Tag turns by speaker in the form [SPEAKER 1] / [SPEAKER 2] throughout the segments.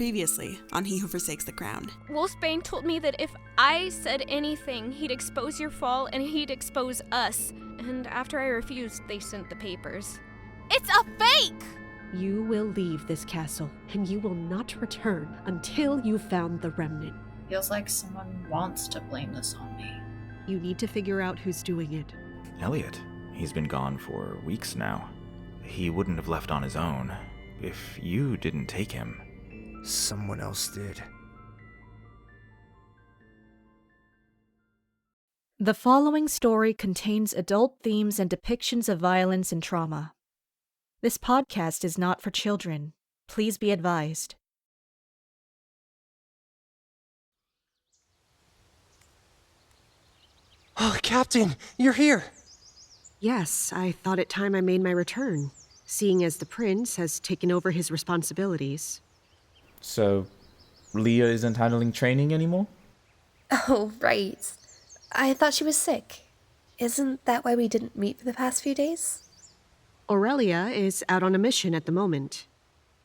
[SPEAKER 1] Previously on He Who Forsakes the Crown.
[SPEAKER 2] Wolfsbane told me that if I said anything, he'd expose your fall and he'd expose us. And after I refused, they sent the papers.
[SPEAKER 3] It's a fake!
[SPEAKER 4] You will leave this castle, and you will not return until you've found the remnant.
[SPEAKER 5] Feels like someone wants to blame this on me.
[SPEAKER 4] You need to figure out who's doing it.
[SPEAKER 6] Elliot. He's been gone for weeks now. He wouldn't have left on his own if you didn't take him.
[SPEAKER 7] Someone else did.
[SPEAKER 8] The following story contains adult themes and depictions of violence and trauma. This podcast is not for children. Please be advised.
[SPEAKER 7] Oh, Captain, you're here!
[SPEAKER 4] Yes, I thought it time I made my return, seeing as the prince has taken over his responsibilities.
[SPEAKER 9] So, Leah isn't handling training anymore?
[SPEAKER 3] Oh, right. I thought she was sick. Isn't that why we didn't meet for the past few days?
[SPEAKER 4] Aurelia is out on a mission at the moment.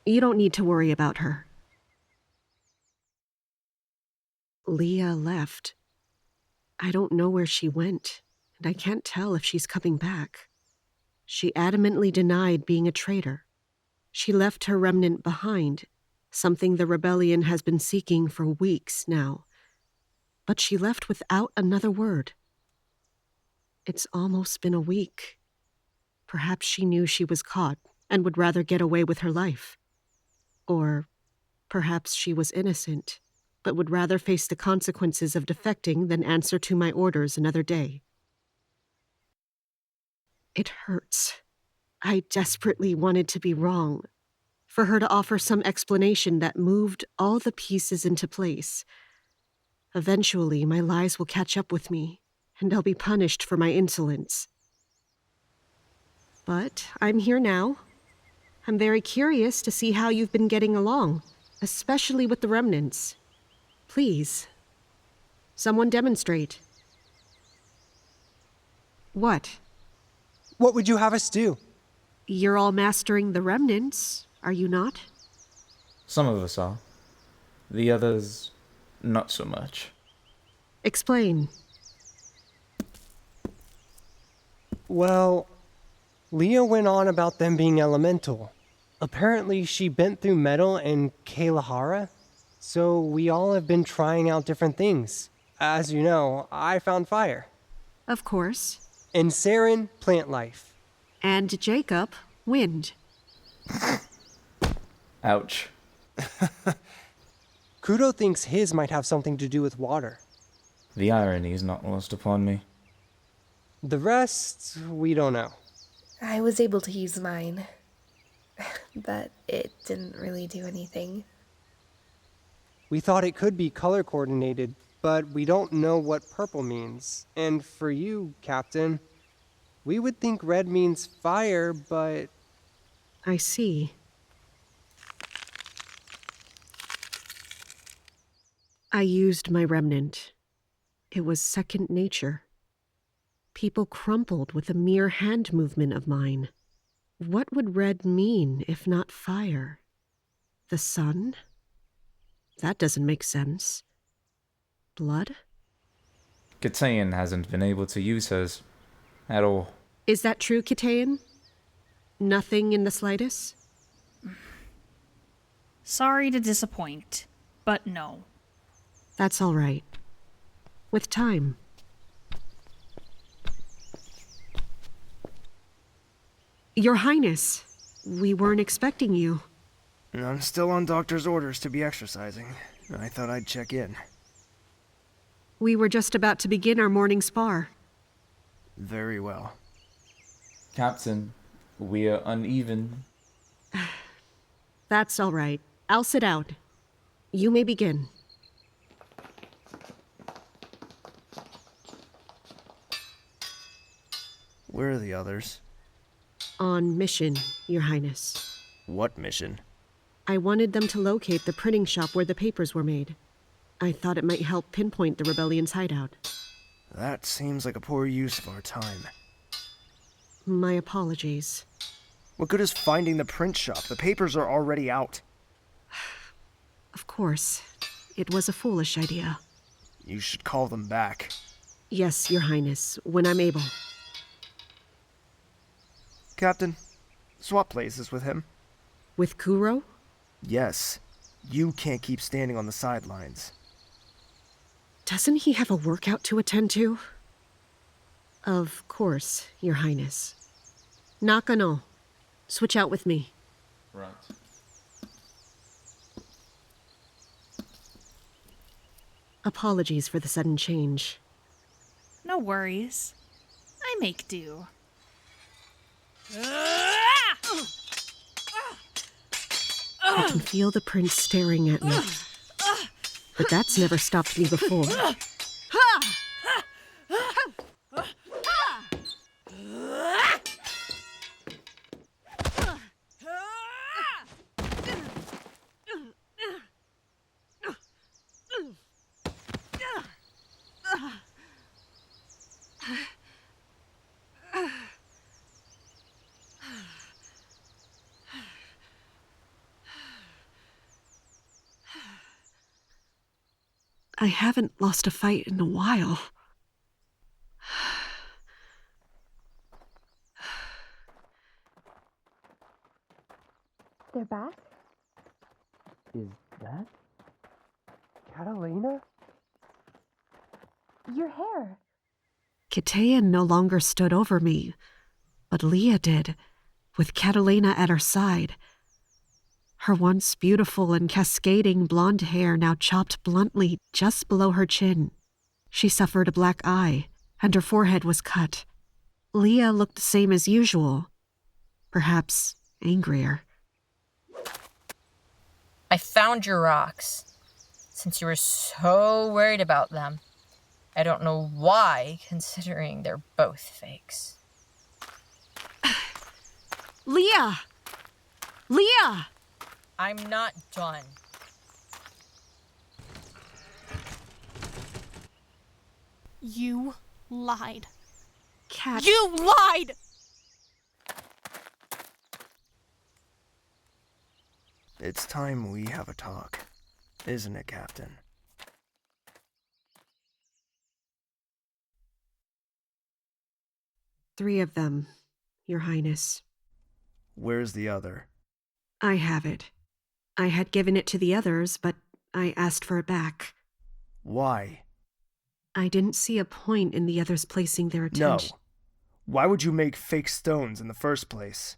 [SPEAKER 4] You don't need to worry about her. Leah left. I don't know where she went, and I can't tell if she's coming back. She adamantly denied being a traitor. She left her remnant behind, something the rebellion has been seeking for weeks now. But she left without another word. It's almost been a week. Perhaps she knew she was caught and would rather get away with her life. Or perhaps she was innocent, but would rather face the consequences of defecting than answer to my orders another day. It hurts. I desperately wanted to be wrong, for her to offer some explanation that moved all the pieces into place. Eventually, my lies will catch up with me, and I'll be punished for my insolence. But I'm here now. I'm very curious to see how you've been getting along, especially with the remnants. Please, someone demonstrate. What?
[SPEAKER 7] What would you have us do?
[SPEAKER 4] You're all mastering the remnants, are you not?
[SPEAKER 9] Some of us are. The others, not so much.
[SPEAKER 4] Explain.
[SPEAKER 7] Well, Leah went on about them being elemental. Apparently she bent through metal and Kalahara, so we all have been trying out different things. As you know, I found fire.
[SPEAKER 4] Of course.
[SPEAKER 7] And Saren, plant life.
[SPEAKER 4] And Jacob, wind.
[SPEAKER 9] Ouch.
[SPEAKER 7] Kudo thinks his might have something to do with water.
[SPEAKER 9] The irony is not lost upon me.
[SPEAKER 7] The rest, we don't know.
[SPEAKER 3] I was able to use mine, but it didn't really do anything.
[SPEAKER 7] We thought it could be color coordinated, but we don't know what purple means. And for you, Captain, we would think red means fire, but...
[SPEAKER 4] I see. I used my remnant. It was second nature. People crumpled with a mere hand movement of mine. What would red mean if not fire? The sun? That doesn't make sense. Blood?
[SPEAKER 9] Kitayan hasn't been able to use hers at all.
[SPEAKER 4] Is that true, Kitayan? Nothing in the slightest?
[SPEAKER 10] Sorry to disappoint, but no.
[SPEAKER 4] That's all right. With time. Your Highness, we weren't expecting you.
[SPEAKER 11] I'm still on doctor's orders to be exercising. I thought I'd check in.
[SPEAKER 4] We were just about to begin our morning spar.
[SPEAKER 11] Very well.
[SPEAKER 9] Captain, we are uneven.
[SPEAKER 4] That's all right. I'll sit out. You may begin.
[SPEAKER 11] Where are the others?
[SPEAKER 4] On mission, Your Highness.
[SPEAKER 11] What mission?
[SPEAKER 4] I wanted them to locate the printing shop where the papers were made. I thought it might help pinpoint the rebellion's hideout.
[SPEAKER 11] That seems like a poor use of our time.
[SPEAKER 4] My apologies.
[SPEAKER 11] What good is finding the print shop? The papers are already out.
[SPEAKER 4] course. It was a foolish idea.
[SPEAKER 11] You should call them back.
[SPEAKER 4] Yes, Your Highness, when I'm able.
[SPEAKER 11] Captain, swap places with him.
[SPEAKER 4] With Kuro?
[SPEAKER 11] Yes. You can't keep standing on the sidelines.
[SPEAKER 4] Doesn't he have a workout to attend to? Of course, Your Highness. Nakano, switch out with me.
[SPEAKER 9] Right.
[SPEAKER 4] Apologies for the sudden change.
[SPEAKER 10] No worries. I make do.
[SPEAKER 4] I can feel the prince staring at me. But that's never stopped me before. I haven't lost a fight in a while.
[SPEAKER 3] They're back?
[SPEAKER 7] Is that Catalina?
[SPEAKER 3] Your hair.
[SPEAKER 4] Kitea no longer stood over me, but Leah did, with Catalina at her side. Her once beautiful and cascading blonde hair now chopped bluntly just below her chin. She suffered a black eye, and her forehead was cut. Leah looked the same as usual, perhaps angrier.
[SPEAKER 12] I found your rocks. Since you were so worried about them. I don't know why, considering they're both fakes.
[SPEAKER 4] Leah! Leah!
[SPEAKER 12] I'm not done.
[SPEAKER 2] You lied.
[SPEAKER 4] Cat.
[SPEAKER 2] You lied!
[SPEAKER 11] It's time we have a talk, isn't it, Captain?
[SPEAKER 4] Three of them, Your Highness.
[SPEAKER 11] Where's the other?
[SPEAKER 4] I have it. I had given it to the others, but I asked for it back.
[SPEAKER 11] Why?
[SPEAKER 4] I didn't see a point in the others placing their attention.
[SPEAKER 11] No. Why would you make fake stones in the first place?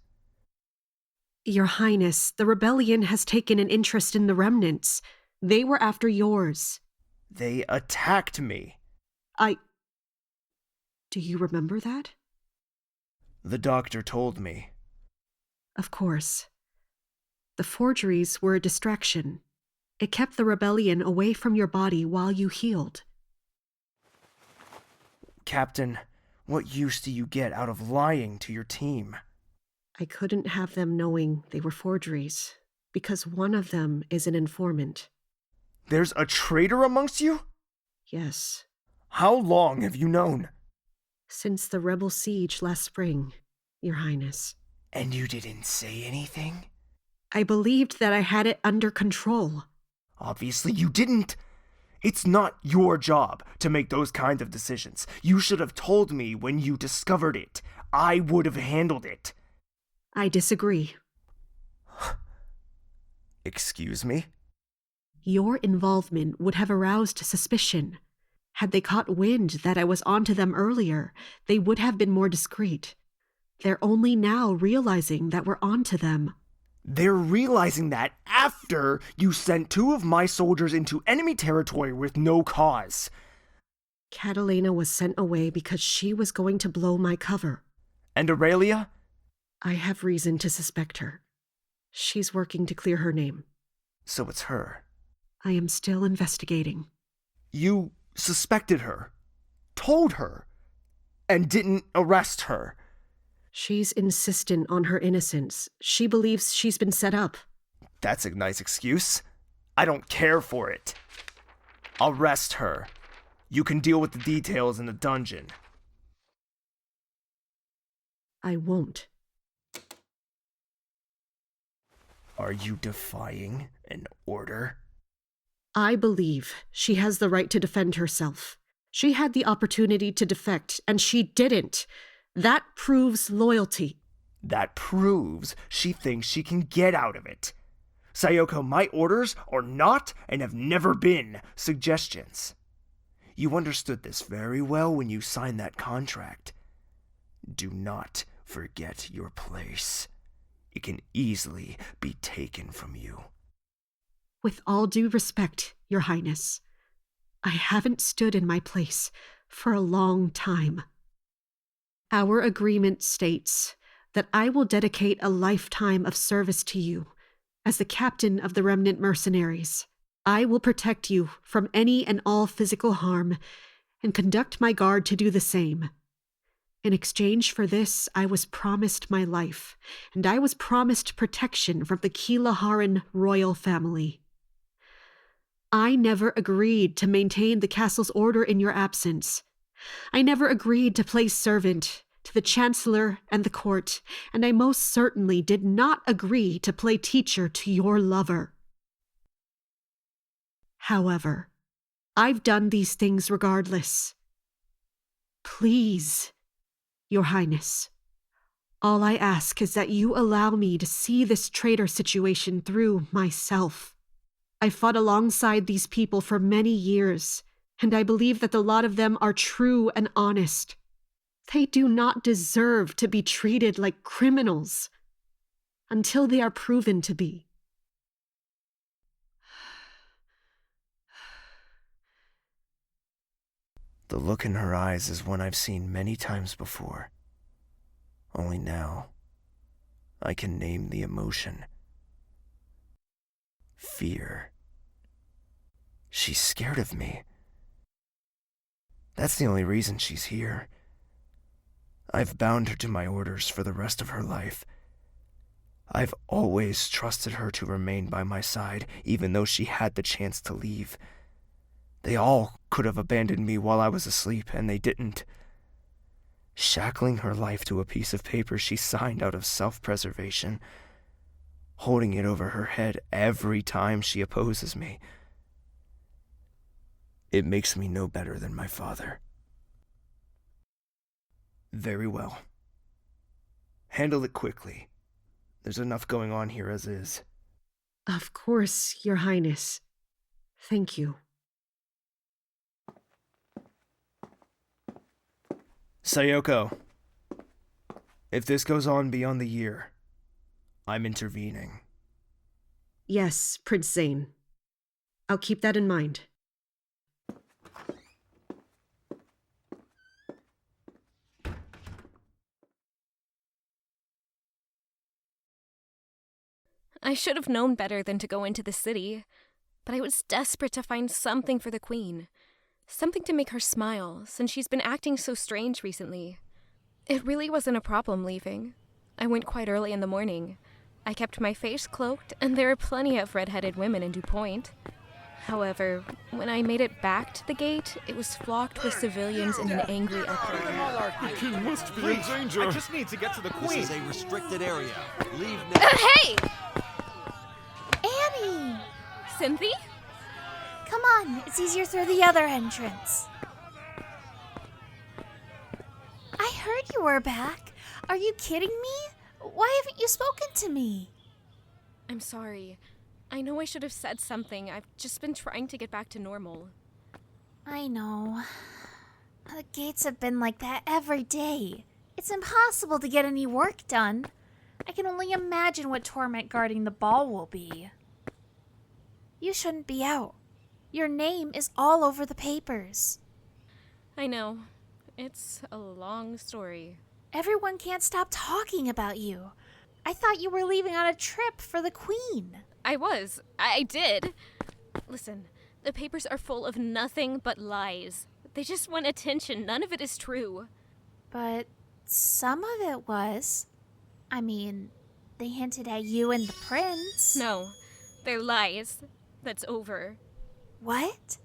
[SPEAKER 4] Your Highness, the rebellion has taken an interest in the remnants. They were after yours.
[SPEAKER 11] They attacked me.
[SPEAKER 4] Do you remember that?
[SPEAKER 11] The doctor told me.
[SPEAKER 4] Of course. The forgeries were a distraction. It kept the rebellion away from your body while you healed.
[SPEAKER 11] Captain, what use do you get out of lying to your team?
[SPEAKER 4] I couldn't have them knowing they were forgeries, because one of them is an informant.
[SPEAKER 11] There's a traitor amongst you?
[SPEAKER 4] Yes.
[SPEAKER 11] How long have you known?
[SPEAKER 4] Since the rebel siege last spring, Your Highness.
[SPEAKER 11] And you didn't say anything?
[SPEAKER 4] I believed that I had it under control.
[SPEAKER 11] Obviously you didn't. It's not your job to make those kinds of decisions. You should have told me when you discovered it. I would have handled it.
[SPEAKER 4] I disagree.
[SPEAKER 11] Excuse me?
[SPEAKER 4] Your involvement would have aroused suspicion. Had they caught wind that I was onto them earlier, they would have been more discreet. They're only now realizing that we're onto them.
[SPEAKER 11] They're realizing that after you sent 2 of my soldiers into enemy territory with no cause.
[SPEAKER 4] Catalina was sent away because she was going to blow my cover.
[SPEAKER 11] And Aurelia?
[SPEAKER 4] I have reason to suspect her. She's working to clear her name.
[SPEAKER 11] So it's her.
[SPEAKER 4] I am still investigating.
[SPEAKER 11] You suspected her, told her, and didn't arrest her.
[SPEAKER 4] She's insistent on her innocence. She believes she's been set up.
[SPEAKER 11] That's a nice excuse. I don't care for it. Arrest her. You can deal with the details in the dungeon.
[SPEAKER 4] I won't.
[SPEAKER 11] Are you defying an order?
[SPEAKER 4] I believe she has the right to defend herself. She had the opportunity to defect, and she didn't. That proves loyalty.
[SPEAKER 11] That proves she thinks she can get out of it. Sayoko, my orders are not and have never been suggestions. You understood this very well when you signed that contract. Do not forget your place. It can easily be taken from you.
[SPEAKER 4] With all due respect, Your Highness, I haven't stood in my place for a long time. Our agreement states that I will dedicate a lifetime of service to you as the captain of the remnant mercenaries. I will protect you from any and all physical harm and conduct my guard to do the same. In exchange for this, I was promised my life, and I was promised protection from the Keelaharan royal family. I never agreed to maintain the castle's order in your absence. I never agreed to play servant to the Chancellor and the court, and I most certainly did not agree to play teacher to your lover. However, I've done these things regardless. Please, Your Highness, all I ask is that you allow me to see this traitor situation through myself. I fought alongside these people for many years, and I believe that the lot of them are true and honest. They do not deserve to be treated like criminals until they are proven to be.
[SPEAKER 11] The look in her eyes is one I've seen many times before. Only now, I can name the emotion. Fear. She's scared of me. That's the only reason she's here. I've bound her to my orders for the rest of her life. I've always trusted her to remain by my side, even though she had the chance to leave. They all could have abandoned me while I was asleep, and they didn't. Shackling her life to a piece of paper she signed out of self-preservation, holding it over her head every time she opposes me. It makes me no better than my father. Very well. Handle it quickly. There's enough going on here as is.
[SPEAKER 4] Of course, Your Highness. Thank you.
[SPEAKER 11] Sayoko, if this goes on beyond the year, I'm intervening.
[SPEAKER 4] Yes, Prince Zayn. I'll keep that in mind.
[SPEAKER 2] I should have known better than to go into the city, but I was desperate to find something for the Queen. Something to make her smile, since she's been acting so strange recently. It really wasn't a problem leaving. I went quite early in the morning. I kept my face cloaked, and there are plenty of red-headed women in DuPont. However, when I made it back to the gate, it was flocked with civilians in an angry uproar.
[SPEAKER 13] The king must be in danger. I just need to get to the queen. This is a restricted area. Leave now.
[SPEAKER 2] Hey!
[SPEAKER 14] Annie!
[SPEAKER 2] Cynthia?
[SPEAKER 14] Come on, it's easier through the other entrance. I heard you were back. Are you kidding me? Why haven't you spoken to me?
[SPEAKER 2] I'm sorry. I know I should have said something. I've just been trying to get back to normal.
[SPEAKER 14] I know. The gates have been like that every day. It's impossible to get any work done. I can only imagine what torment guarding the ball will be. You shouldn't be out. Your name is all over the papers.
[SPEAKER 2] I know. It's a long story.
[SPEAKER 14] Everyone can't stop talking about you. I thought you were leaving on a trip for the Queen.
[SPEAKER 2] I did. Listen, the papers are full of nothing but lies. They just want attention. None of it is true.
[SPEAKER 14] But some of it was. I mean, they hinted at you and the prince.
[SPEAKER 2] No, they're lies. That's over.
[SPEAKER 14] What?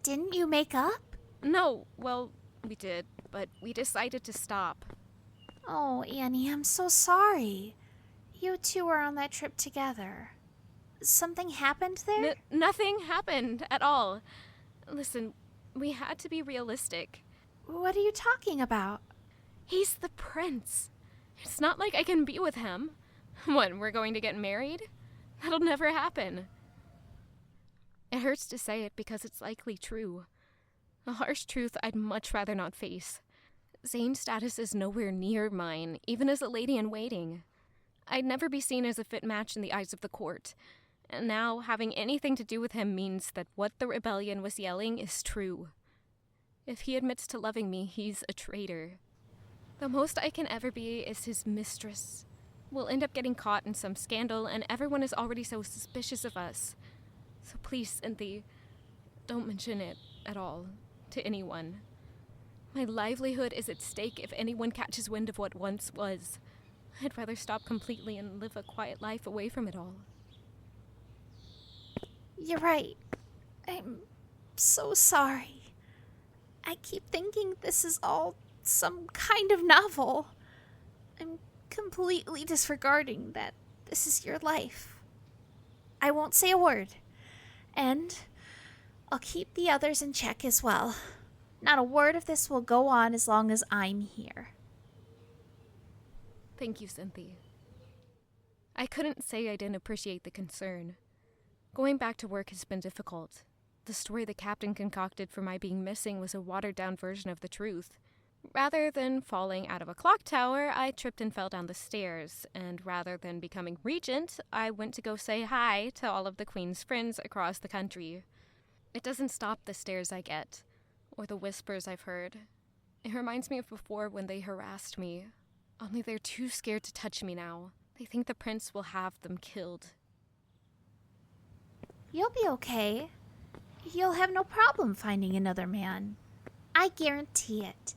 [SPEAKER 14] Didn't you make up?
[SPEAKER 2] No, well, we did, but we decided to stop.
[SPEAKER 14] Oh, Annie, I'm so sorry. You two were on that trip together. Something happened there?
[SPEAKER 2] Nothing happened at all. Listen, we had to be realistic.
[SPEAKER 14] What are you talking about?
[SPEAKER 2] He's the prince. It's not like I can be with him. What, we're going to get married? That'll never happen. It hurts to say it because it's likely true. A harsh truth I'd much rather not face. Zayn's status is nowhere near mine, even as a lady-in-waiting. I'd never be seen as a fit match in the eyes of the court. And now, having anything to do with him means that what the rebellion was yelling is true. If he admits to loving me, he's a traitor. The most I can ever be is his mistress. We'll end up getting caught in some scandal, and everyone is already so suspicious of us. So please, Cynthia, don't mention it at all to anyone. My livelihood is at stake if anyone catches wind of what once was. I'd rather stop completely and live a quiet life away from it all.
[SPEAKER 14] You're right. I'm so sorry. I keep thinking this is all some kind of novel. I'm completely disregarding that this is your life. I won't say a word. And I'll keep the others in check as well. Not a word of this will go on as long as I'm here.
[SPEAKER 2] Thank you, Cynthia. I couldn't say I didn't appreciate the concern. Going back to work has been difficult. The story the captain concocted for my being missing was a watered-down version of the truth. Rather than falling out of a clock tower, I tripped and fell down the stairs, and rather than becoming regent, I went to go say hi to all of the Queen's friends across the country. It doesn't stop the stares I get, or the whispers I've heard. It reminds me of before when they harassed me, only they're too scared to touch me now. They think the prince will have them killed.
[SPEAKER 14] You'll be okay. You'll have no problem finding another man. I guarantee it.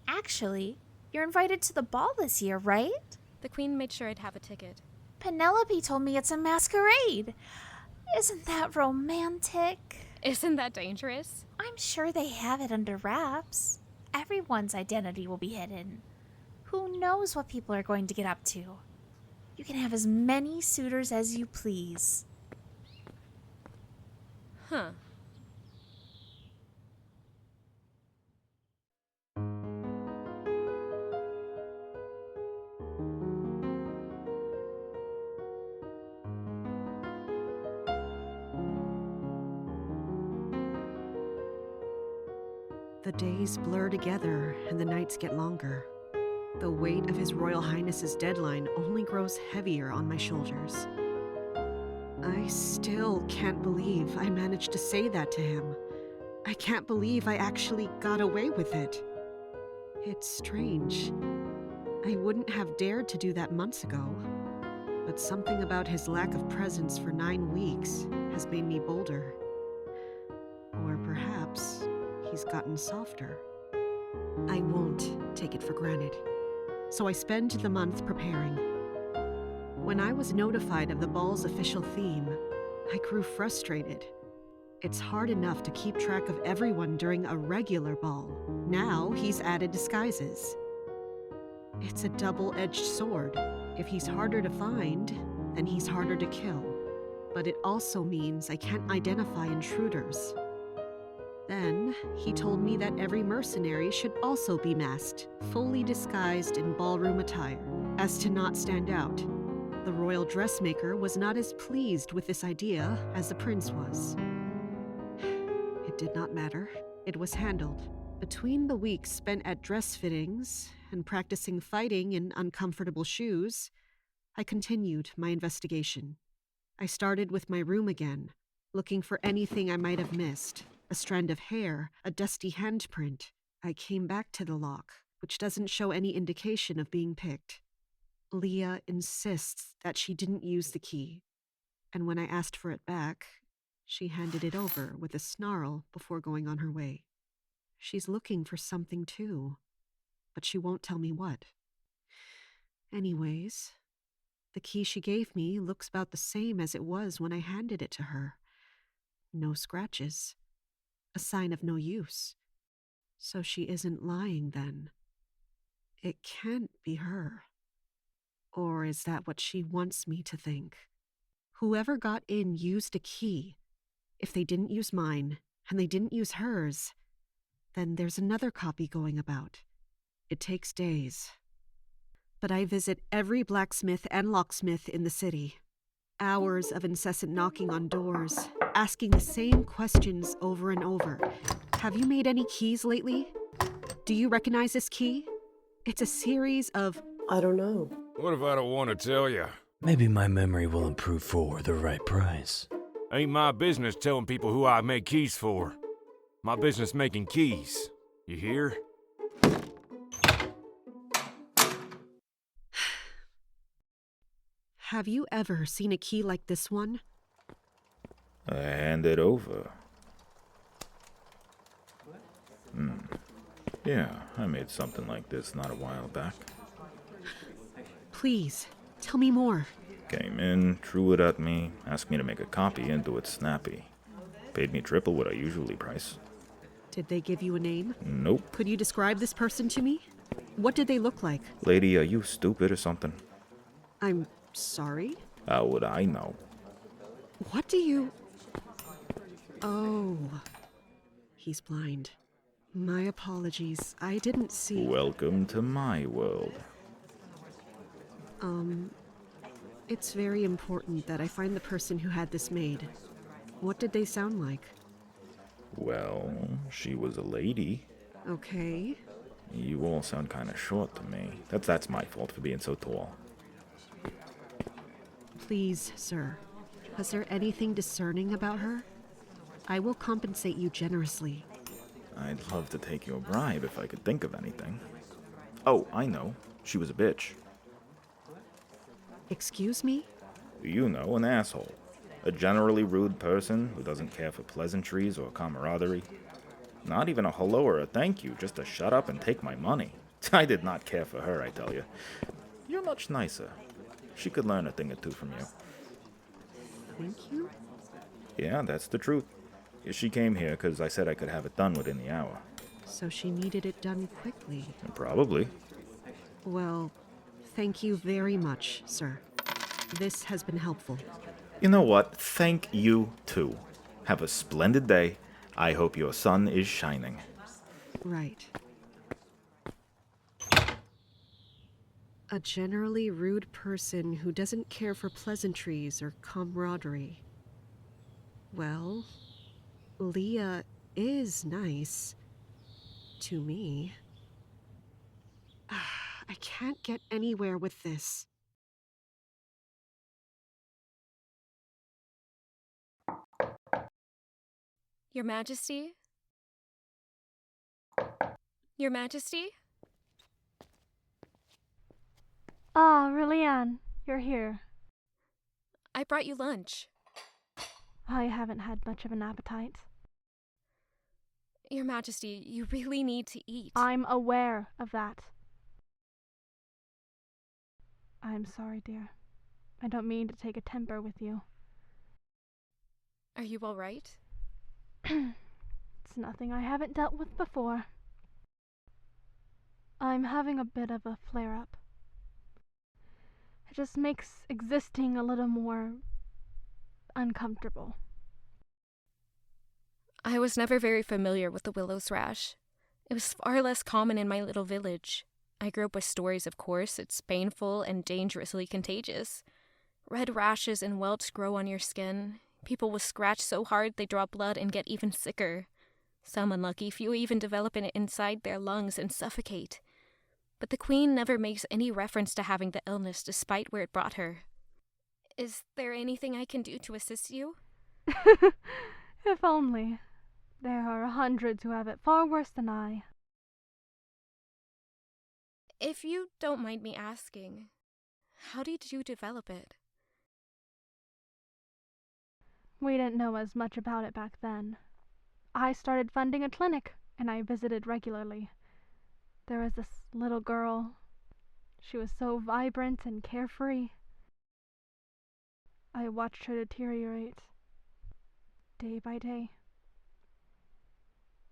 [SPEAKER 14] Actually, you're invited to the ball this year, right?
[SPEAKER 2] The Queen made sure I'd have a ticket.
[SPEAKER 14] Penelope told me it's a masquerade. Isn't that romantic?
[SPEAKER 2] Isn't that dangerous?
[SPEAKER 14] I'm sure they have it under wraps. Everyone's identity will be hidden. Who knows what people are going to get up to? You can have as many suitors as you please.
[SPEAKER 2] Huh.
[SPEAKER 4] The days blur together and the nights get longer. The weight of His Royal Highness's deadline only grows heavier on my shoulders. I still can't believe I managed to say that to him. I can't believe I actually got away with it. It's strange. I wouldn't have dared to do that months ago, but something about his lack of presence for 9 weeks has made me bolder. Or perhaps he's gotten softer. I won't take it for granted, so I spend the month preparing. When I was notified of the ball's official theme, I grew frustrated. It's hard enough to keep track of everyone during a regular ball. Now he's added disguises. It's a double-edged sword. If he's harder to find, then he's harder to kill. But it also means I can't identify intruders. Then, he told me that every mercenary should also be masked, fully disguised in ballroom attire, as to not stand out. The royal dressmaker was not as pleased with this idea as the prince was. It did not matter. It was handled. Between the weeks spent at dress fittings and practicing fighting in uncomfortable shoes, I continued my investigation. I started with my room again, looking for anything I might have missed. A strand of hair, a dusty handprint. I came back to the lock, which doesn't show any indication of being picked. Leah insists that she didn't use the key, and when I asked for it back, she handed it over with a snarl before going on her way. She's looking for something too, but she won't tell me what. Anyways, the key she gave me looks about the same as it was when I handed it to her. No scratches. A sign of no use. So she isn't lying then. It can't be her. Or is that what she wants me to think? Whoever got in used a key. If they didn't use mine, and they didn't use hers, then there's another copy going about. It takes days. But I visit every blacksmith and locksmith in the city. Hours of incessant knocking on doors, asking the same questions over and over. Have you made any keys lately? Do you recognize this key? It's a series of...
[SPEAKER 15] I don't know.
[SPEAKER 13] What if I don't want to tell you?
[SPEAKER 16] Maybe my memory will improve for the right price.
[SPEAKER 13] Ain't my business telling people who I make keys for. My business making keys. You hear?
[SPEAKER 4] Have you ever seen a key like this one?
[SPEAKER 6] Hand it over. Yeah, I made something like this not a while back.
[SPEAKER 4] Please, tell me more.
[SPEAKER 6] Came in, threw it at me, asked me to make a copy and do it snappy. Paid me triple what I usually price.
[SPEAKER 4] Did they give you a name?
[SPEAKER 6] Nope.
[SPEAKER 4] Could you describe this person to me? What did they look like?
[SPEAKER 6] Lady, are you stupid or something?
[SPEAKER 4] I'm sorry?
[SPEAKER 6] How would I know?
[SPEAKER 4] What do you... Oh. He's blind. My apologies. I didn't see...
[SPEAKER 6] Welcome to my world.
[SPEAKER 4] It's very important that I find the person who had this made. What did they sound like?
[SPEAKER 6] Well, she was a lady.
[SPEAKER 4] Okay.
[SPEAKER 6] You all sound kind of short to me. That's my fault for being so tall.
[SPEAKER 4] Please, sir. Was there anything discerning about her? I will compensate you generously.
[SPEAKER 6] I'd love to take your bribe if I could think of anything. Oh, I know. She was a bitch.
[SPEAKER 4] Excuse me?
[SPEAKER 6] You know, an asshole. A generally rude person who doesn't care for pleasantries or camaraderie. Not even a hello or a thank you, just to shut up and take my money. I did not care for her, I tell you. You're much nicer. She could learn a thing or two from you.
[SPEAKER 4] Thank you?
[SPEAKER 6] Yeah, that's the truth. She came here because I said I could have it done within the hour.
[SPEAKER 4] So she needed it done quickly.
[SPEAKER 6] Probably.
[SPEAKER 4] Well, thank you very much, sir. This has been helpful.
[SPEAKER 6] You know what? Thank you, too. Have a splendid day. I hope your sun is shining.
[SPEAKER 4] Right. A generally rude person who doesn't care for pleasantries or camaraderie. Well, Leah is nice. To me. I can't get anywhere with this.
[SPEAKER 2] Your Majesty? Your Majesty?
[SPEAKER 17] Ah, Rilliane, you're here.
[SPEAKER 2] I brought you lunch.
[SPEAKER 17] I haven't had much of an appetite.
[SPEAKER 2] Your Majesty, you really need to eat.
[SPEAKER 17] I'm aware of that. I'm sorry, dear. I don't mean to take a temper with you.
[SPEAKER 2] Are you all right?
[SPEAKER 17] It's nothing I haven't dealt with before. I'm having a bit of a flare-up. It just makes existing a little more uncomfortable.
[SPEAKER 2] I was never very familiar with the Willow's rash. It was far less common in my little village. I grew up with stories, of course. It's painful and dangerously contagious. Red rashes and welts grow on your skin. People will scratch so hard they draw blood and get even sicker. Some unlucky few even develop it inside their lungs and suffocate. But the Queen never makes any reference to having the illness despite where it brought her. Is there anything I can do to assist you?
[SPEAKER 17] If only. There are hundreds who have it far worse than I.
[SPEAKER 2] If you don't mind me asking, how did you develop it?
[SPEAKER 17] We didn't know as much about it back then. I started funding a clinic, and I visited regularly. There was this little girl. She was so vibrant and carefree. I watched her deteriorate, day by day.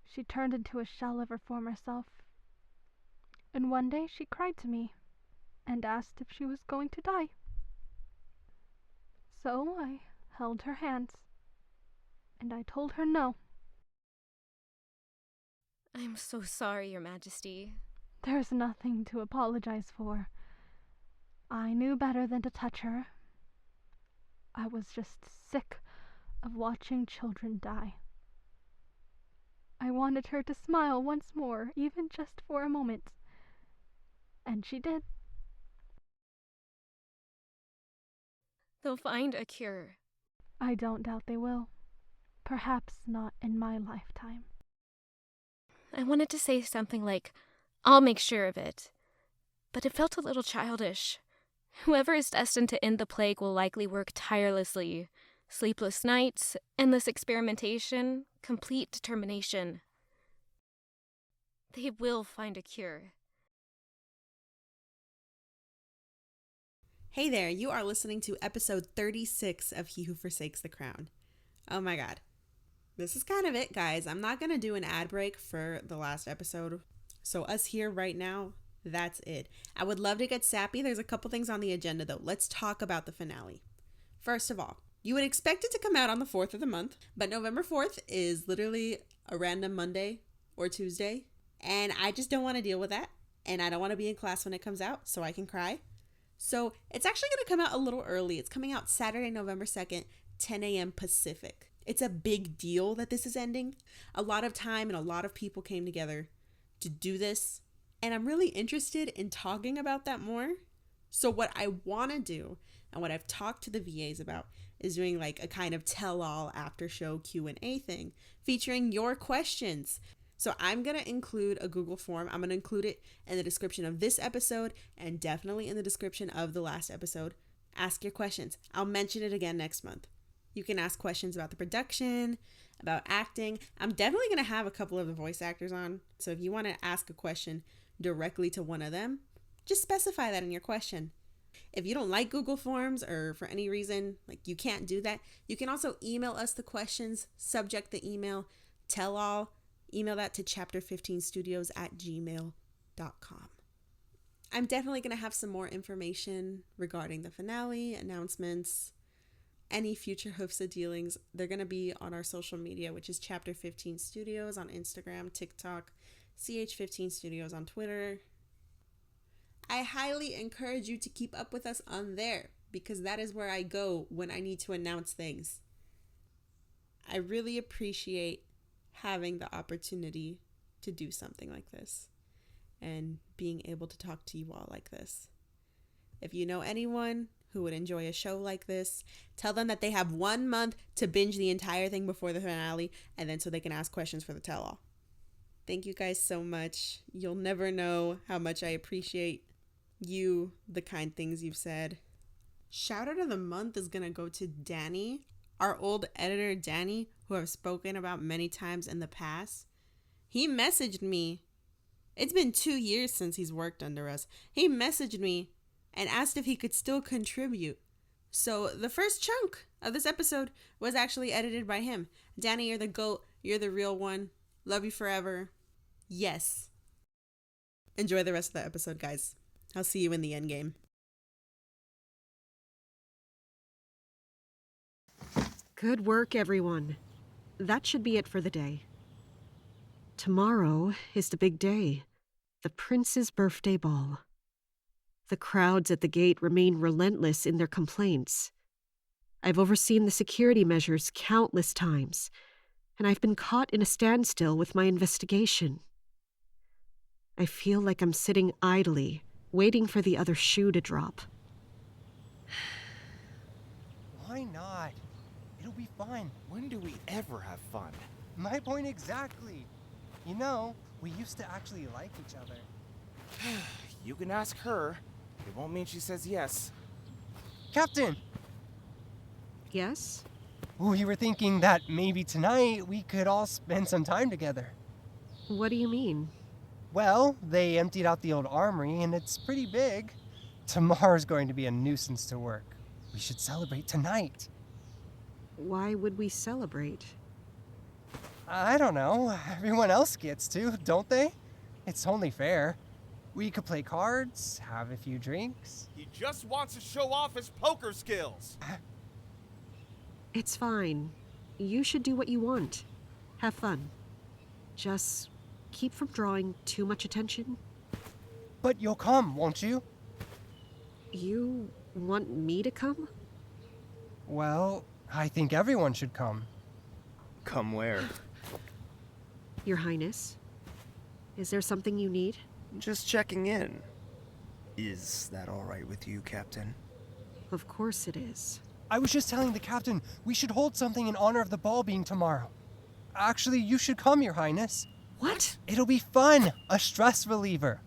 [SPEAKER 17] She turned into a shell of her former self. And one day she cried to me and asked if she was going to die. So I held her hands, and I told her no.
[SPEAKER 2] I'm so sorry, Your Majesty.
[SPEAKER 17] There's nothing to apologize for. I knew better than to touch her. I was just sick of watching children die. I wanted her to smile once more, even just for a moment. And she did.
[SPEAKER 2] They'll find a cure.
[SPEAKER 17] I don't doubt they will. Perhaps not in my lifetime.
[SPEAKER 2] I wanted to say something like, I'll make sure of it. But it felt a little childish. Whoever is destined to end the plague will likely work tirelessly. Sleepless nights, endless experimentation, complete determination. They will find a cure.
[SPEAKER 1] Hey there, you are listening to episode 36 of He Who Forsakes the Crown. Oh my god. This is kind of it, guys. I'm not going to do an ad break for the last episode. So us here right now, that's it. I would love to get sappy. There's a couple things on the agenda though. Let's talk about the finale. First of all, you would expect it to come out on the 4th of the month, but November 4th is literally a random Monday or Tuesday, and I just don't want to deal with that, and I don't want to be in class when it comes out so I can cry. So it's actually going to come out a little early. It's coming out Saturday, November 2nd, 10 a.m. Pacific. It's a big deal that this is ending. A lot of time and a lot of people came together to do this, and I'm really interested in talking about that more. So what I want to do, and what I've talked to the VAs about, is doing like a kind of tell-all after-show Q&A thing featuring your questions. So I'm going to include a Google form. I'm going to include it in the description of this episode and definitely in the description of the last episode. Ask your questions. I'll mention it again next month. You can ask questions about the production, about acting. I'm definitely going to have a couple of the voice actors on. So if you want to ask a question directly to one of them, just specify that in your question. If you don't like Google Forms or for any reason, like you can't do that, you can also email us the questions, subject the email, tell all, email that to chapter15studios@gmail.com. I'm definitely going to have some more information regarding the finale, announcements, any future Hoofsa dealings. They're going to be on our social media, which is Chapter 15 Studios on Instagram, TikTok, CH15 Studios on Twitter. I highly encourage you to keep up with us on there because that is where I go when I need to announce things. I really appreciate having the opportunity to do something like this and being able to talk to you all like this. If you know anyone who would enjoy a show like this, tell them that they have 1 month to binge the entire thing before the finale, and then so they can ask questions for the tell-all. Thank you guys so much. You'll never know how much I appreciate you, the kind things you've said. Shout out of the month is gonna go to Danny, our old editor Danny, who I've spoken about many times in the past. He messaged me. It's been 2 years since he's worked under us. He messaged me and asked if he could still contribute. So the first chunk of this episode was actually edited by him. Danny, you're the GOAT. You're the real one. Love you forever. Yes. Enjoy the rest of the episode, guys. I'll see you in the end game.
[SPEAKER 4] Good work, everyone. That should be it for the day. Tomorrow is the big day, the prince's birthday ball. The crowds at the gate remain relentless in their complaints. I've overseen the security measures countless times, and I've been caught in a standstill with my investigation. I feel like I'm sitting idly, waiting for the other shoe to drop.
[SPEAKER 7] Why not? It'll be fun.
[SPEAKER 15] When do we ever have fun?
[SPEAKER 7] My point exactly. You know, we used to actually like each other.
[SPEAKER 15] You can ask her. It won't mean she says yes.
[SPEAKER 7] Captain!
[SPEAKER 4] Yes?
[SPEAKER 7] We were thinking that maybe tonight we could all spend some time together.
[SPEAKER 4] What do you mean?
[SPEAKER 7] Well, they emptied out the old armory and it's pretty big. Tomorrow's going to be a nuisance to work. We should celebrate tonight.
[SPEAKER 4] Why would we celebrate?
[SPEAKER 7] I don't know. Everyone else gets to, don't they? It's only fair. We could play cards, have a few drinks.
[SPEAKER 15] He just wants to show off his poker skills.
[SPEAKER 4] It's fine. You should do what you want. Have fun. Just keep from drawing too much attention.
[SPEAKER 7] But you'll come, won't you?
[SPEAKER 4] You want me to come?
[SPEAKER 7] Well, I think everyone should come.
[SPEAKER 11] Come where?
[SPEAKER 4] Your Highness, is there something you need?
[SPEAKER 11] Just checking in. Is that all right with you, Captain?
[SPEAKER 4] Of course it is.
[SPEAKER 7] I was just telling the captain we should hold something in honor of the ball being tomorrow. Actually, you should come, Your Highness.
[SPEAKER 4] What?
[SPEAKER 7] It'll be fun. A stress reliever.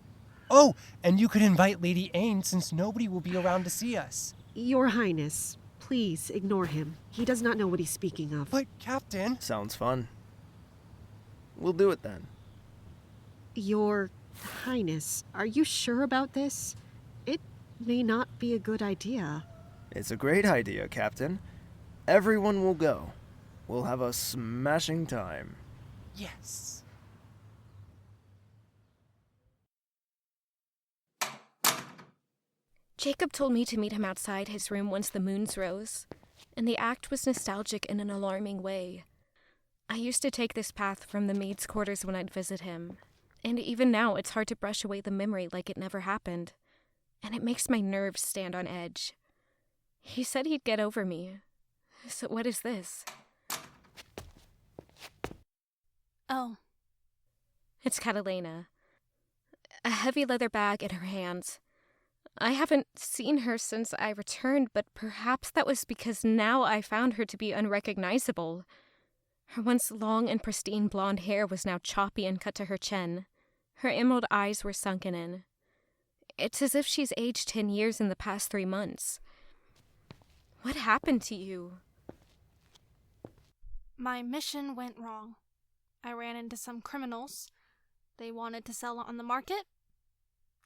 [SPEAKER 7] Oh, and you could invite Lady Ain since nobody will be around to see us.
[SPEAKER 4] Your Highness, please ignore him. He does not know what he's speaking of.
[SPEAKER 7] But, Captain...
[SPEAKER 11] Sounds fun. We'll do it then.
[SPEAKER 4] Your Highness, are you sure about this? It may not be a good idea.
[SPEAKER 11] It's a great idea, Captain. Everyone will go. We'll have a smashing time.
[SPEAKER 7] Yes.
[SPEAKER 2] Jacob told me to meet him outside his room once the moons rose, and the act was nostalgic in an alarming way. I used to take this path from the maid's quarters when I'd visit him, and even now it's hard to brush away the memory like it never happened, and it makes my nerves stand on edge. He said he'd get over me. So what is this?
[SPEAKER 17] Oh.
[SPEAKER 2] It's Catalina. A heavy leather bag in her hands. I haven't seen her since I returned, but perhaps that was because now I found her to be unrecognizable. Her once long and pristine blonde hair was now choppy and cut to her chin. Her emerald eyes were sunken in. It's as if she's aged 10 years in the past 3 months. What happened to you?
[SPEAKER 17] My mission went wrong. I ran into some criminals. They wanted to sell it on the market.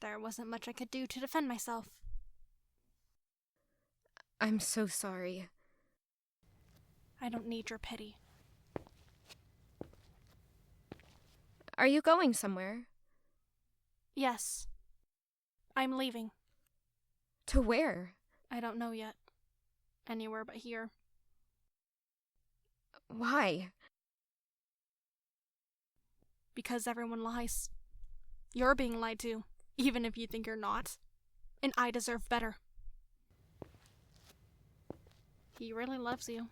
[SPEAKER 17] There wasn't much I could do to defend myself.
[SPEAKER 2] I'm so sorry.
[SPEAKER 17] I don't need your pity.
[SPEAKER 2] Are you going somewhere?
[SPEAKER 17] Yes. I'm leaving.
[SPEAKER 2] To where?
[SPEAKER 17] I don't know yet. Anywhere but here.
[SPEAKER 2] Why?
[SPEAKER 17] Because everyone lies. You're being lied to, even if you think you're not. And I deserve better. He really loves you.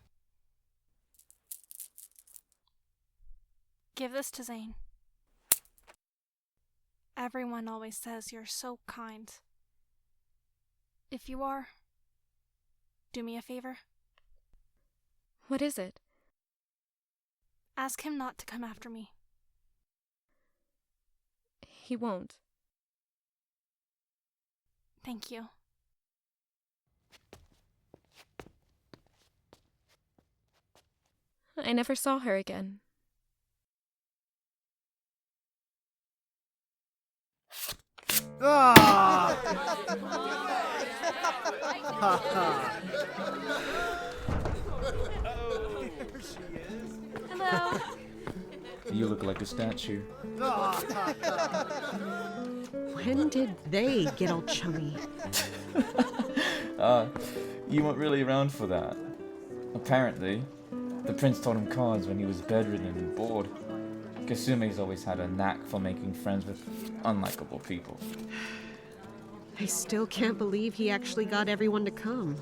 [SPEAKER 17] Give this to Zayn. Everyone always says you're so kind. If you are, do me a favor.
[SPEAKER 2] What is it?
[SPEAKER 17] Ask him not to come after me.
[SPEAKER 2] He won't.
[SPEAKER 17] Thank you.
[SPEAKER 2] I never saw her again.
[SPEAKER 11] Ah!
[SPEAKER 17] Hello.
[SPEAKER 9] You look like a statue.
[SPEAKER 4] When did they get all chummy?
[SPEAKER 9] You weren't really around for that. Apparently, the prince taught him cards when he was bedridden and bored. Kasume's always had a knack for making friends with unlikable people.
[SPEAKER 4] I still can't believe he actually got everyone to come.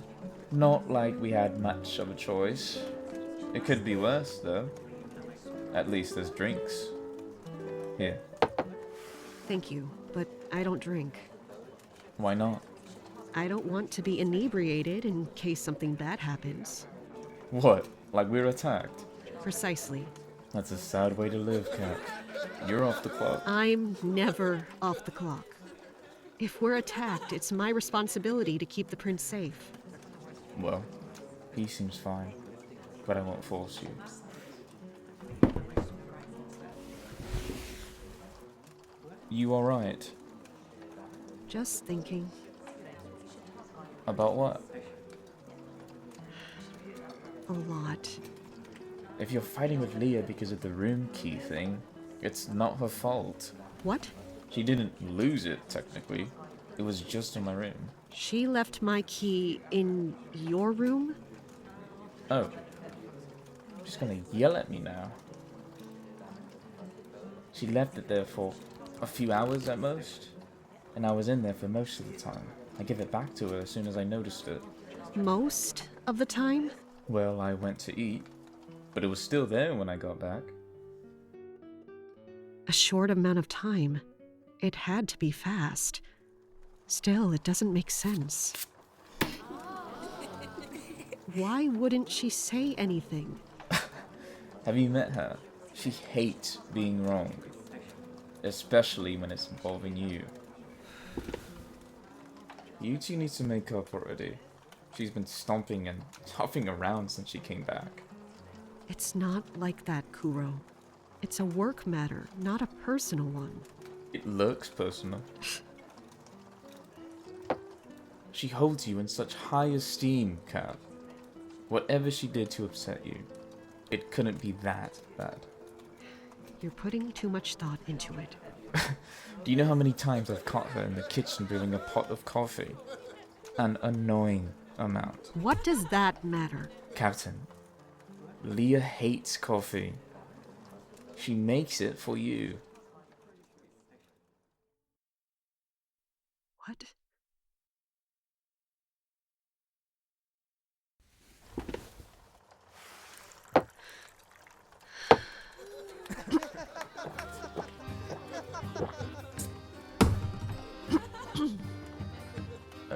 [SPEAKER 9] Not like we had much of a choice. It could be worse, though. At least there's drinks. Here.
[SPEAKER 4] Thank you, but I don't drink.
[SPEAKER 9] Why not?
[SPEAKER 4] I don't want to be inebriated in case something bad happens.
[SPEAKER 9] What? Like we're attacked?
[SPEAKER 4] Precisely.
[SPEAKER 9] That's a sad way to live, Cat. You're off the clock.
[SPEAKER 4] I'm never off the clock. If we're attacked, it's my responsibility to keep the prince safe.
[SPEAKER 9] Well, he seems fine, but I won't force you. You alright?
[SPEAKER 4] Just thinking.
[SPEAKER 9] About what?
[SPEAKER 4] A lot.
[SPEAKER 9] If you're fighting with Leah because of the room key thing, it's not her fault.
[SPEAKER 4] What?
[SPEAKER 9] She didn't lose it, technically. It was just in my room.
[SPEAKER 4] She left my key in your room?
[SPEAKER 9] Oh, She's gonna yell at me now. She left it there for a few hours at most, and I was in there for most of the time. I gave it back to her as soon as I noticed it.
[SPEAKER 4] Most of the time?
[SPEAKER 9] Well, I went to eat, but it was still there when I got back.
[SPEAKER 4] A short amount of time. It had to be fast. Still, it doesn't make sense. Why wouldn't she say anything?
[SPEAKER 9] Have you met her? She hates being wrong, especially when it's involving you. You two need to make up already. She's been stomping and huffing around since she came back.
[SPEAKER 4] It's not like that, Kuro. It's a work matter, not a personal one.
[SPEAKER 9] It looks personal. She holds you in such high esteem, Kat. Whatever she did to upset you, it couldn't be that bad.
[SPEAKER 4] You're putting too much thought into it.
[SPEAKER 9] Do you know how many times I've caught her in the kitchen brewing a pot of coffee? An annoying amount.
[SPEAKER 4] What does that matter?
[SPEAKER 9] Captain, Leah hates coffee. She makes it for you.
[SPEAKER 4] What?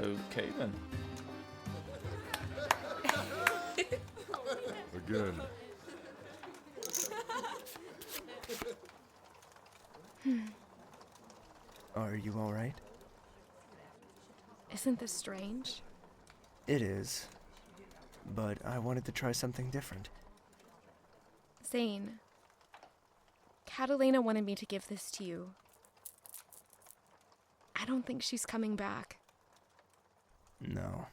[SPEAKER 9] Okay then.
[SPEAKER 13] Again.
[SPEAKER 11] Are you alright?
[SPEAKER 2] Isn't this strange?
[SPEAKER 11] It is. But I wanted to try something different.
[SPEAKER 2] Zayn, Catalina wanted me to give this to you. I don't think she's coming back.
[SPEAKER 11] No,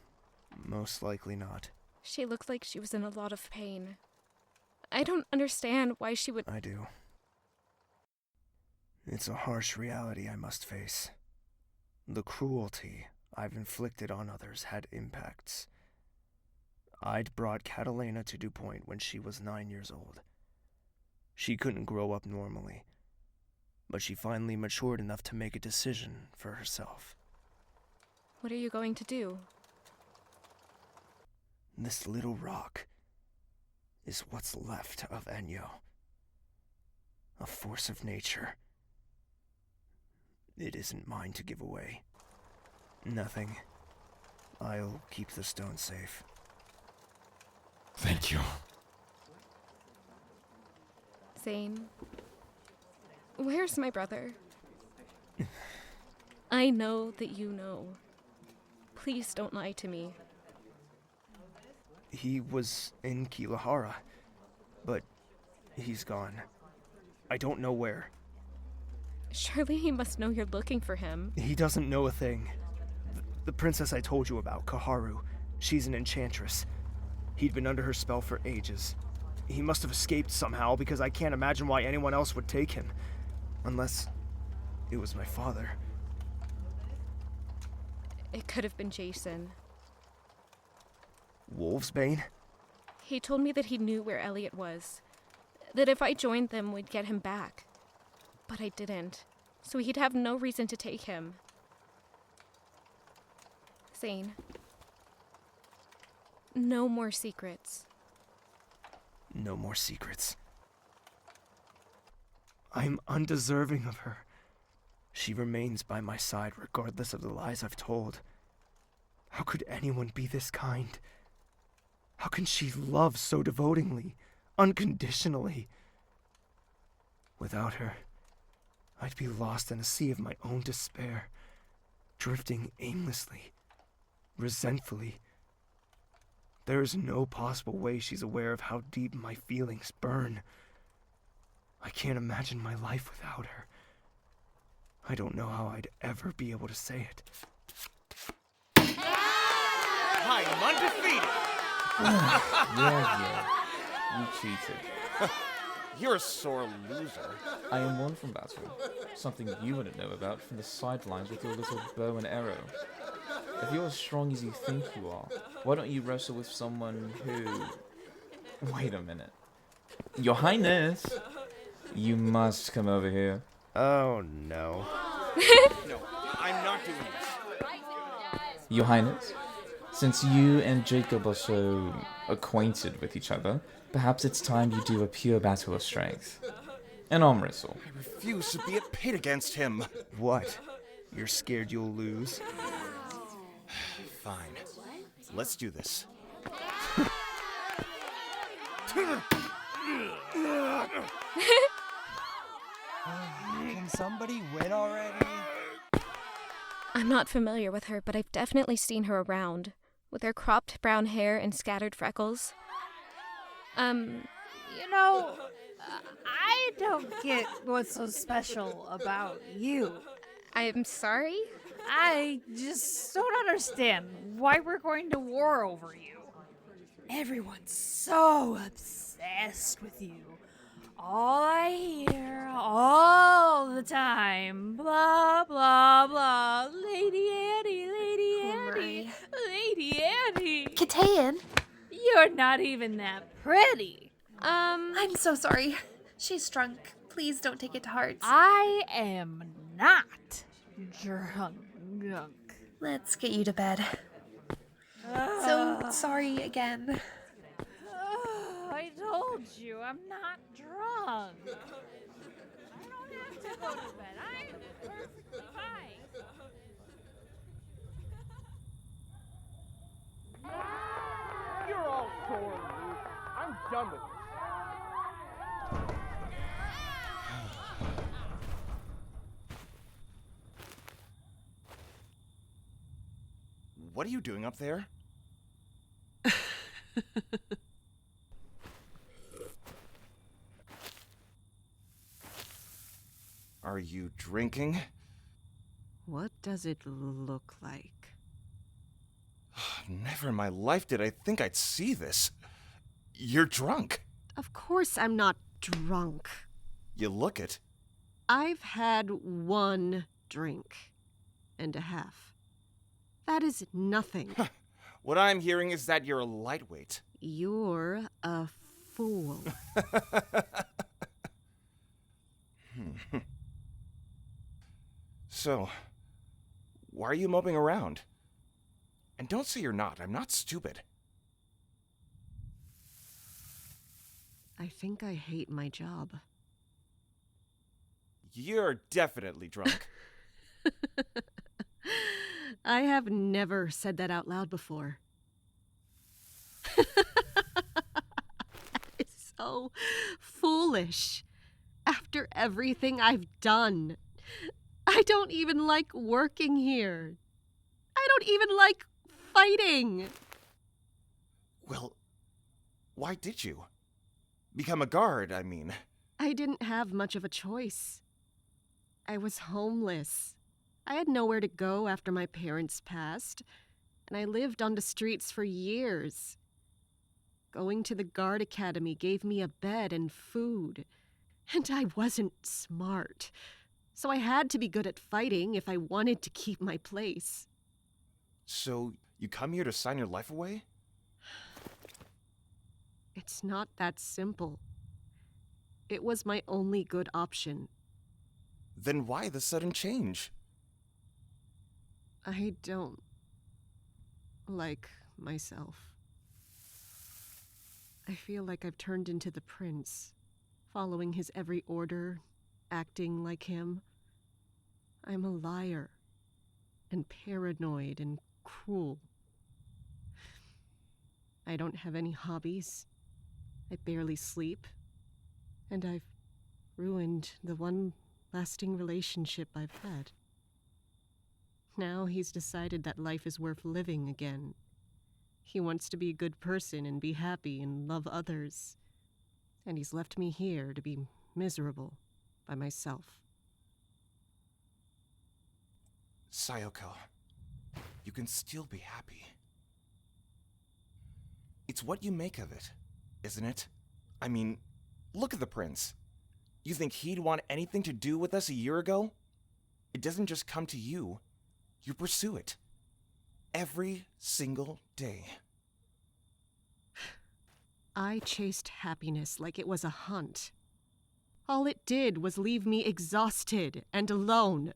[SPEAKER 11] most likely not.
[SPEAKER 2] She looked like she was in a lot of pain. I don't understand why she would...
[SPEAKER 11] I do. It's a harsh reality I must face. The cruelty I've inflicted on others had impacts. I'd brought Catalina to DuPont when she was 9 years old. She couldn't grow up normally, but she finally matured enough to make a decision for herself.
[SPEAKER 2] What are you going to do?
[SPEAKER 11] This little rock is what's left of Enyo. A force of nature. It isn't mine to give away. Nothing. I'll keep the stone safe.
[SPEAKER 13] Thank you.
[SPEAKER 2] Zayn, where's my brother? I know that you know. Please don't lie to me.
[SPEAKER 11] He was in Kilahara, but he's gone. I don't know where.
[SPEAKER 2] Surely he must know you're looking for him.
[SPEAKER 11] He doesn't know a thing. The princess I told you about, Kaharu, she's an enchantress. He'd been under her spell for ages. He must have escaped somehow because I can't imagine why anyone else would take him. Unless it was my father.
[SPEAKER 2] It could have been Jason.
[SPEAKER 11] Wolfsbane?
[SPEAKER 2] He told me that he knew where Elliot was. That if I joined them, we'd get him back. But I didn't. So he'd have no reason to take him. Zayn. No more secrets.
[SPEAKER 11] No more secrets. I'm undeserving of her. She remains by my side regardless of the lies I've told. How could anyone be this kind? How can she love so devotingly, unconditionally? Without her, I'd be lost in a sea of my own despair, drifting aimlessly, resentfully. There is no possible way she's aware of how deep my feelings burn. I can't imagine my life without her. I don't know how I'd ever be able to say it.
[SPEAKER 15] I am undefeated!
[SPEAKER 9] Yeah. You cheated.
[SPEAKER 15] You're a sore loser.
[SPEAKER 9] I am one from battle. Something you wouldn't know about from the sidelines with your little bow and arrow. If you're as strong as you think you are, why don't you wrestle with someone who... Wait a minute. Your Highness, you must come over here.
[SPEAKER 11] Oh, no.
[SPEAKER 15] No, I'm not doing this.
[SPEAKER 9] Your Highness, since you and Jacob are so acquainted with each other, perhaps it's time you do a pure battle of strength. An arm wrestle.
[SPEAKER 15] I refuse to be at pit against him.
[SPEAKER 11] What? You're scared you'll lose?
[SPEAKER 15] Fine. Let's do this.
[SPEAKER 7] Can somebody win already?
[SPEAKER 2] I'm not familiar with her, but I've definitely seen her around, with her cropped brown hair and scattered freckles.
[SPEAKER 10] You know, I don't get what's so special about you.
[SPEAKER 2] I'm sorry?
[SPEAKER 10] I just don't understand why we're going to war over you. Everyone's so obsessed with you. All I hear all the time, blah, blah, blah, Lady Annie, Lady Annie, Lady Annie.
[SPEAKER 3] Katayan?
[SPEAKER 10] You're not even that pretty.
[SPEAKER 3] I'm so sorry. She's drunk. Please don't take it to heart.
[SPEAKER 10] I am not drunk.
[SPEAKER 3] Let's get you to bed. So sorry again.
[SPEAKER 10] I told you, I'm not drunk. I don't have to go to bed. I'm perfectly fine.
[SPEAKER 18] You're all torn loose. I'm done with this.
[SPEAKER 15] What are you doing up there? Are you drinking?
[SPEAKER 4] What does it look like?
[SPEAKER 15] Never in my life did I think I'd see this. You're drunk.
[SPEAKER 4] Of course I'm not drunk.
[SPEAKER 15] You look it.
[SPEAKER 4] I've had one drink and a half. That is nothing.
[SPEAKER 15] What I'm hearing is that you're a lightweight.
[SPEAKER 4] You're a fool.
[SPEAKER 15] So, why are you moping around? And don't say you're not. I'm not stupid.
[SPEAKER 4] I think I hate my job.
[SPEAKER 15] You're definitely drunk.
[SPEAKER 4] I have never said that out loud before. It's so foolish. After everything I've done. I don't even like working here. I don't even like fighting.
[SPEAKER 15] Well, why did you? Become a guard, I mean.
[SPEAKER 4] I didn't have much of a choice. I was homeless. I had nowhere to go after my parents passed, and I lived on the streets for years. Going to the guard academy gave me a bed and food, and I wasn't smart, so I had to be good at fighting if I wanted to keep my place.
[SPEAKER 15] So, you come here to sign your life away?
[SPEAKER 4] It's not that simple. It was my only good option.
[SPEAKER 15] Then why the sudden change?
[SPEAKER 4] I don't like myself. I feel like I've turned into the prince, following his every order, acting like him. I'm a liar, and paranoid and cruel. I don't have any hobbies. I barely sleep. And I've ruined the one lasting relationship I've had. Now he's decided that life is worth living again. He wants to be a good person and be happy and love others. And he's left me here to be miserable by myself.
[SPEAKER 15] Sayoko, you can still be happy. It's what you make of it, isn't it? I mean, look at the prince. You think he'd want anything to do with us a year ago? It doesn't just come to you. You pursue it. Every single day.
[SPEAKER 4] I chased happiness like it was a hunt. All it did was leave me exhausted and alone.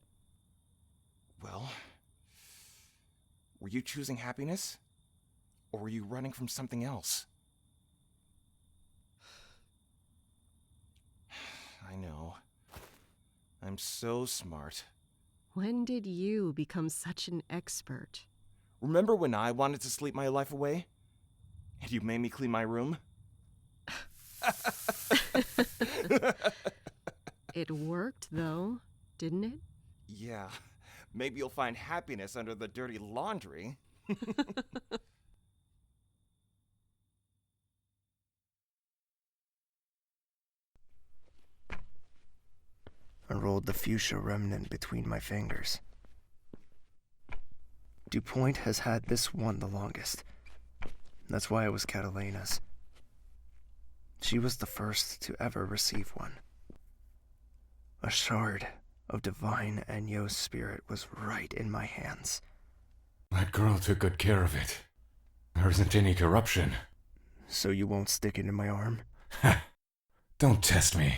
[SPEAKER 15] Well, were you choosing happiness? Or were you running from something else? I know. I'm so smart.
[SPEAKER 4] When did you become such an expert?
[SPEAKER 15] Remember when I wanted to sleep my life away? And you made me clean my room?
[SPEAKER 4] It worked, though, didn't it?
[SPEAKER 15] Yeah. Maybe you'll find happiness under the dirty laundry.
[SPEAKER 11] I rolled the fuchsia remnant between my fingers. DuPont has had this one the longest. That's why it was Catalina's. She was the first to ever receive one. A shard of divine Enyo's spirit was right in my hands.
[SPEAKER 13] That girl took good care of it. There isn't any corruption.
[SPEAKER 11] So you won't stick it in my arm?
[SPEAKER 13] Don't test me.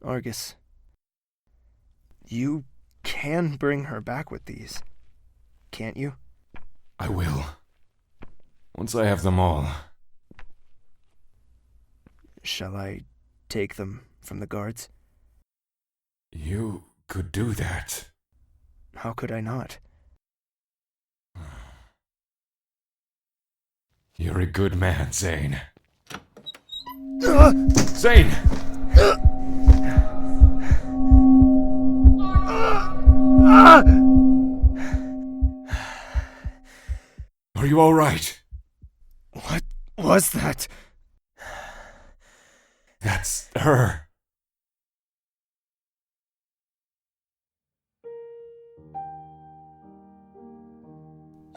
[SPEAKER 11] Argus, you can bring her back with these, can't you?
[SPEAKER 13] I will. Once I have them all.
[SPEAKER 11] Shall I take them from the guards?
[SPEAKER 13] You could do that.
[SPEAKER 11] How could I not?
[SPEAKER 13] You're a good man, Zayn. Zayn! Are you all right?
[SPEAKER 11] What was that?
[SPEAKER 13] That's her.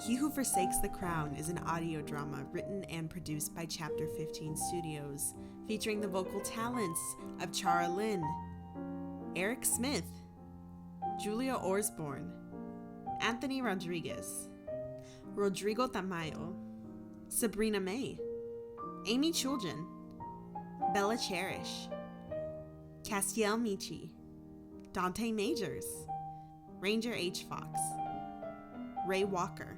[SPEAKER 1] He Who Forsakes the Crown is an audio drama written and produced by Chapter 15 Studios, featuring the vocal talents of Chara Lynn, Eric Smith, Julia Orsborn, Anthony Rodriguez, Rodrigo Tamayo, Sabrina May, Amy Chuljan, Bella Cherish, Castiel Michi, Dante Majors, Ranger H. Fox, Ray Walker,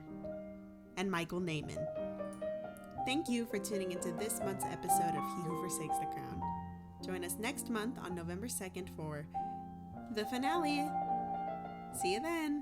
[SPEAKER 1] and Michael Naiman. Thank you for tuning into this month's episode of He Who Forsakes the Crown. Join us next month on November 2nd for the finale. See you then!